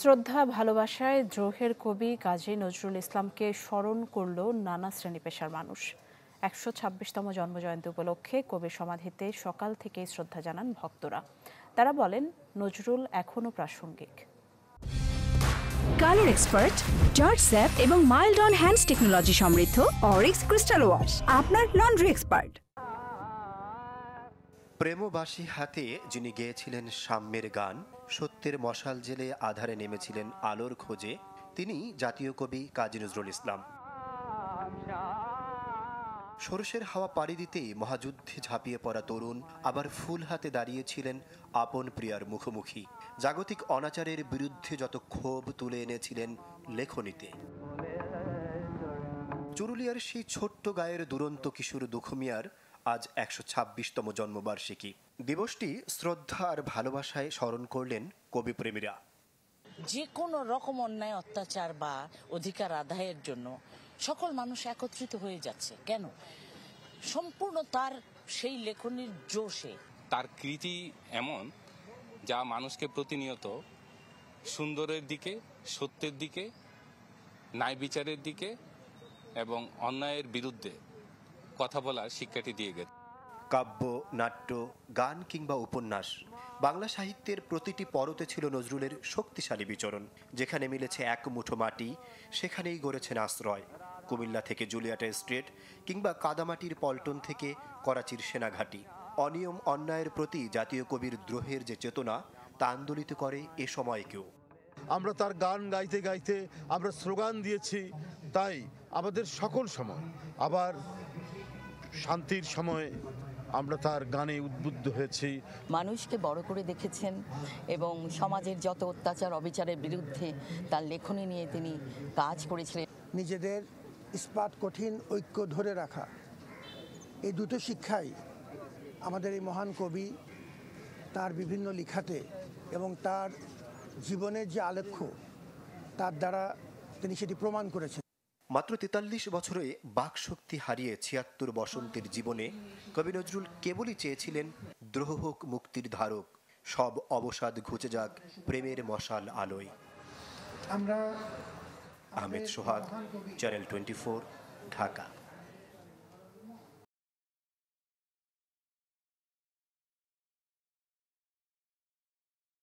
শ্রদ্ধা ভালোবাসায় দ্রোহের কবি কাজী নজরুল ইসলামকে স্মরণ করল নানা শ্রেণী পেশার মানুষ। ১২৬তম জন্মজয়ন্তী উপলক্ষে কবির সমাধিতে সকাল থেকেই শ্রদ্ধা জানান ভক্তরা। তারা বলেন, নজরুল এখনও প্রাসঙ্গিক। কালার এক্সপার্ট, জর্জ স্যাপ এবং মাইল্ড অন হ্যান্ডস টেকনোলজি সমৃদ্ধ অরিক্স ক্রিস্টাল ওয়াশ আপনার লন্ড্রি এক্সপার্ট। প্রেমবাসী হাতে যিনি গেয়েছিলেন সাম্যের গান, সত্যের মশাল জেলে আধারে নেমেছিলেন আলোর খোঁজে, তিনি জাতীয় কবি কাজী নজরুল ইসলাম। ষোড়শের হাওয়া পাড়ি দিতেই মহাযুদ্ধে ঝাঁপিয়ে পড়া তরুণ আবার ফুল হাতে দাঁড়িয়েছিলেন আপন প্রিয়ার মুখোমুখি। জাগতিক অনাচারের বিরুদ্ধে যত ক্ষোভ তুলে এনেছিলেন লেখনীতে। চুরুলিয়ার সেই ছোট্ট গায়ের দুরন্ত কিশোর দুঃখু মিয়ার আজ ১২৬তম জন্মবার্ষিকী। দিবসটি শ্রদ্ধা আর ভালোবাসায় স্মরণ করলেন কবিপ্রেমীরা। যে কোনো রকম অন্যায়, অত্যাচার বা অধিকার আদায়ের জন্য সকল মানুষ একত্রিত হয়ে যাচ্ছে কেন? সম্পূর্ণ তার সেই লেখনীর জোশে। তার কৃতি এমন যা মানুষকে প্রতিনিয়ত সুন্দরের দিকে, সত্যের দিকে, ন্যায় বিচারের দিকে এবং অন্যায়ের বিরুদ্ধে কথা বলার শিক্ষাটি দিয়ে গেছে। কাব্য, নাট্য, গান কিংবা উপন্যাস, বাংলা সাহিত্যের প্রতিটি পরতে ছিল নজরুলের শক্তিশালী বিচরণ। যেখানে মিলেছে এক মুঠো মাটি, সেখানেই গড়েছেন আশ্রয়। কুমিল্লা থেকে জুলিয়াটা স্ট্রিট কিংবা কাদামাটির পল্টন থেকে করাচির সেনাঘাটি, অনিয়ম অন্যায়ের প্রতি জাতীয় কবির দ্রোহের যে চেতনা, তা আন্দোলিত করে এ সময়কেও। আমরা তার গান গাইতে গাইতে আমরা স্লোগান দিয়েছি, তাই আমাদের সকল সময় আবার শান্তির সময় আমরা তার গানে উদ্বুদ্ধ হয়েছি। মানুষকে বড় করে দেখেছেন এবং সমাজের যত অত্যাচার অবিচারের বিরুদ্ধে তার লেখনী নিয়ে তিনি কাজ করেছিলেন। নিজেদের ইস্পাত কঠিন ঐক্য ধরে রাখা, এই দুটো শিক্ষাই আমাদের এই মহান কবি তার বিভিন্ন লেখাতে এবং তার জীবনের যে আলেখ্য, তার দ্বারা তিনি সেটি প্রমাণ করেছেন। মাত্র ৪৩ বছরে বাকশক্তি হারিয়ে ৭৬ বসন্তের জীবনে কবি নজরুল কেবলই চেয়েছিলেন দ্রোহ হোক মুক্তির ধারক, সব অবসাদ ঘুচে যাক প্রেমের মশাল আলোয়। আমরা আহমেদ সোহাগ, চ্যানেল 24, ঢাকা।